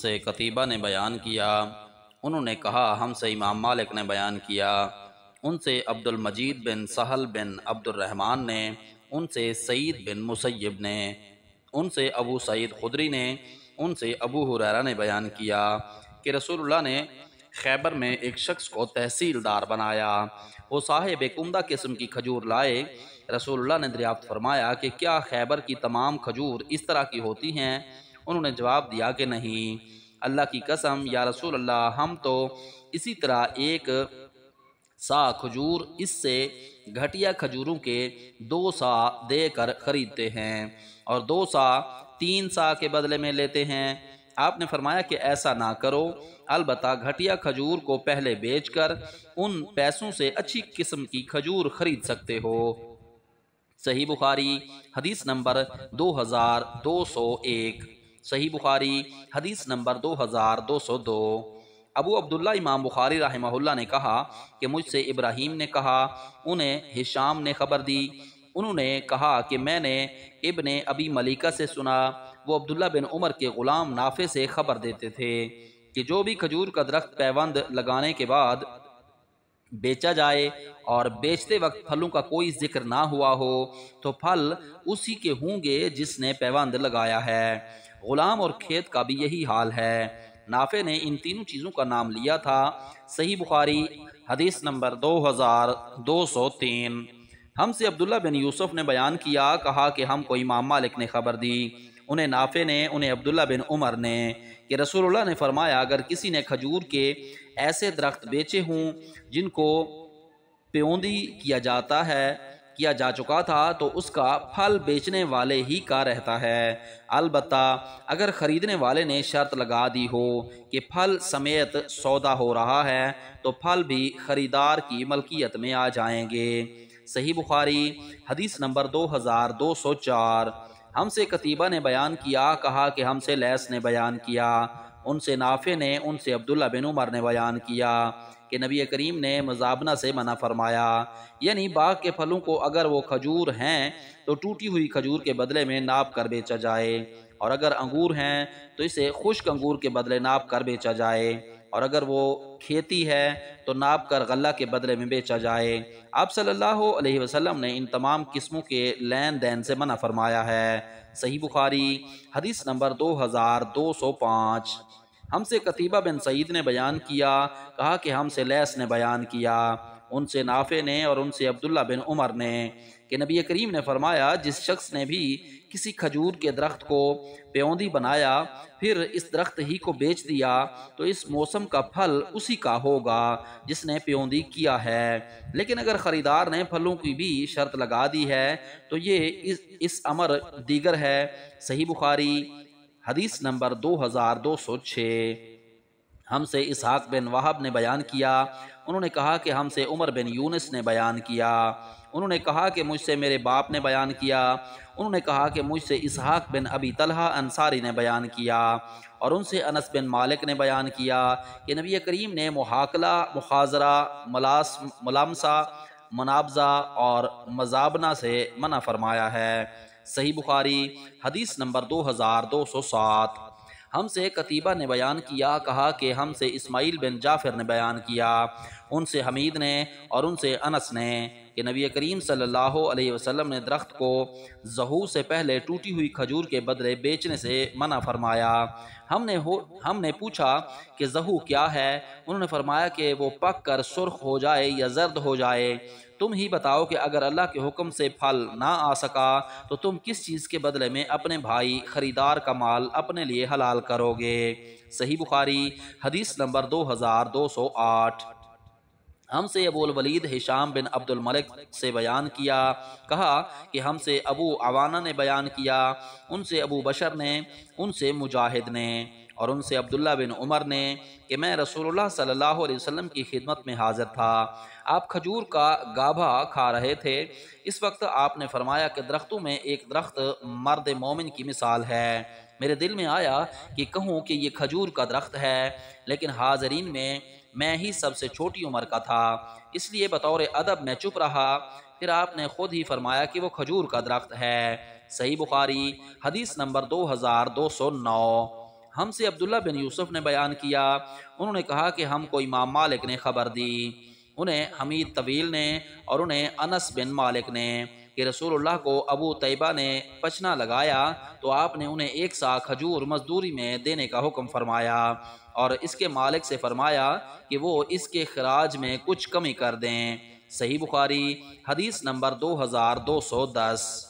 سے قتیبہ نے بیان کیا، انہوں نے کہا ہم سے امام مالک نے بیان کیا، ان سے عبد المجید بن سہل بن عبد الرحمن نے، ان سے سعید بن مسیب نے، ان سے ابو سعید خدری نے، ان سے ابو ہریرہ نے بیان کیا کہ رسول اللہ نے خیبر میں ایک شخص کو تحصیلدار بنایا، وہ صاحب ایک عمدہ قسم کی کھجور لائے۔ رسول اللہ نے دریافت فرمایا کہ کیا خیبر کی تمام کھجور اس طرح کی ہوتی ہیں؟ انہوں نے جواب دیا کہ نہیں۔ اللہ کی قسم یا رسول اللہ، ہم تو اسی طرح ایک سا کھجور اس سے گھٹیا کھجوروں کے 2 سا دے کر خریدتے ہیں اور 2 سا 3 سا کے بدلے میں لیتے ہیں۔ آپ نے فرمایا کہ ایسا نہ کرو، البتہ گھٹیا کھجور کو پہلے بیچ کر ان پیسوں سے اچھی قسم کی کھجور خرید سکتے ہو۔ صحیح بخاری حدیث نمبر 2201، صحیح بخاری حدیث نمبر 2202۔ ابو عبداللہ امام بخاری رحمہ اللہ نے کہا کہ مجھ سے ابراہیم نے کہا، انہیں ہشام نے خبر دی، انہوں نے کہا کہ میں نے ابن ابی ملیکہ سے سنا، وہ عبداللہ بن عمر کے غلام نافع سے خبر دیتے تھے کہ جو بھی کھجور کا درخت پیوند لگانے کے بعد بیچا جائے اور بیچتے وقت پھلوں کا کوئی ذکر نہ ہوا ہو تو پھل اسی کے ہوں گے جس نے پیوند لگایا ہے۔ غلام اور کھیت کا بھی یہی حال ہے۔ نافع نے ان تینوں چیزوں کا نام لیا تھا۔ صحیح بخاری حدیث نمبر 2203۔ ہم سے عبداللہ بن یوسف نے بیان کیا، کہا کہ ہم کو امام مالک نے خبر دی، انہیں نافع نے، انہیں عبداللہ بن عمر نے، کہ رسول اللہ نے فرمایا اگر کسی نے کھجور کے ایسے درخت بیچے ہوں جن کو پیوندی کیا جا چکا تھا تو اس کا پھل بیچنے والے ہی کا رہتا ہے، البتہ اگر خریدنے والے نے شرط لگا دی ہو کہ پھل سمیت سودا ہو رہا ہے تو پھل بھی خریدار کی ملکیت میں آ جائیں گے۔ صحیح بخاری حدیث نمبر 2204۔ ہم سے قتیبہ نے بیان کیا، کہا کہ ہم سے لیث نے بیان کیا، ان سے نافع نے، ان سے عبداللہ بن عمر نے بیان کیا کہ نبی کریم نے مزابنہ سے منع فرمایا، یعنی باغ کے پھلوں کو اگر وہ کھجور ہیں تو ٹوٹی ہوئی کھجور کے بدلے میں ناپ کر بیچا جائے، اور اگر انگور ہیں تو اسے خشک انگور کے بدلے ناپ کر بیچا جائے، اور اگر وہ کھیتی ہے تو ناپ کر غلہ کے بدلے میں بیچا جائے۔ آپ صلی اللہ علیہ وسلم نے ان تمام قسموں کے لین دین سے منع فرمایا ہے۔ صحیح بخاری حدیث نمبر 2205۔ ہم سے قتیبہ بن سعید نے بیان کیا، کہا کہ ہم سے لیث نے بیان کیا، ان سے نافع نے اور ان سے عبداللہ بن عمر نے، کہ نبی کریم نے فرمایا جس شخص نے بھی کسی کھجور کے درخت کو پیوندی بنایا پھر اس درخت ہی کو بیچ دیا تو اس موسم کا پھل اسی کا ہوگا جس نے پیوندی کیا ہے، لیکن اگر خریدار نے پھلوں کی بھی شرط لگا دی ہے تو یہ اس امر دیگر ہے۔ صحیح بخاری حدیث نمبر 2206۔ ہم سے اسحاق بن وہب نے بیان کیا، انہوں نے کہا کہ ہم سے عمر بن یونس نے بیان کیا، انہوں نے کہا کہ مجھ سے میرے باپ نے بیان کیا، انہوں نے کہا کہ مجھ سے اسحاق بن ابی طلحہ انصاری نے بیان کیا، اور ان سے انس بن مالک نے بیان کیا کہ نبی کریم نے محاکلہ، مخازرہ، ملامسہ، منابزہ اور مزابنہ سے منع فرمایا ہے۔ صحیح بخاری حدیث نمبر 2207۔ ہم سے قتیبہ نے بیان کیا، کہا کہ ہم سے اسماعیل بن جعفر نے بیان کیا، ان سے حمید نے اور ان سے انس نے، کہ نبی کریم صلی اللہ علیہ وسلم نے درخت کو ظہور سے پہلے ٹوٹی ہوئی کھجور کے بدلے بیچنے سے منع فرمایا۔ ہم نے پوچھا کہ ظہور کیا ہے؟ انہوں نے فرمایا کہ وہ پک کر سرخ ہو جائے یا زرد ہو جائے۔ تم ہی بتاؤ کہ اگر اللہ کے حکم سے پھل نہ آ سکا تو تم کس چیز کے بدلے میں اپنے بھائی خریدار کا مال اپنے لیے حلال کرو گے؟ صحیح بخاری حدیث نمبر 2208۔ ہم سے ابو الولید ہشام بن عبد الملک سے بیان کیا، کہا کہ ہم سے ابو عوانہ نے بیان کیا، ان سے ابو بشر نے، ان سے مجاہد نے اور ان سے عبداللہ بن عمر نے، کہ میں رسول اللہ صلی اللہ علیہ وسلم کی خدمت میں حاضر تھا، آپ کھجور کا گابھا کھا رہے تھے، اس وقت آپ نے فرمایا کہ درختوں میں ایک درخت مرد مومن کی مثال ہے۔ میرے دل میں آیا کہ کہوں کہ یہ کھجور کا درخت ہے، لیکن حاضرین میں ہی سب سے چھوٹی عمر کا تھا، اس لیے بطور ادب میں چپ رہا، پھر آپ نے خود ہی فرمایا کہ وہ کھجور کا درخت ہے۔ صحیح بخاری حدیث نمبر 2209۔ ہم سے عبداللہ بن یوسف نے بیان کیا، انہوں نے کہا کہ ہم کو امام مالک نے خبر دی، انہیں حمید طویل نے اور انہیں انس بن مالک نے، کہ رسول اللہ کو ابو طیبہ نے پچنا لگایا تو آپ نے انہیں 1 سا کھجور مزدوری میں دینے کا حکم فرمایا اور اس کے مالک سے فرمایا کہ وہ اس کے خراج میں کچھ کمی کر دیں۔ صحیح بخاری حدیث نمبر 2210۔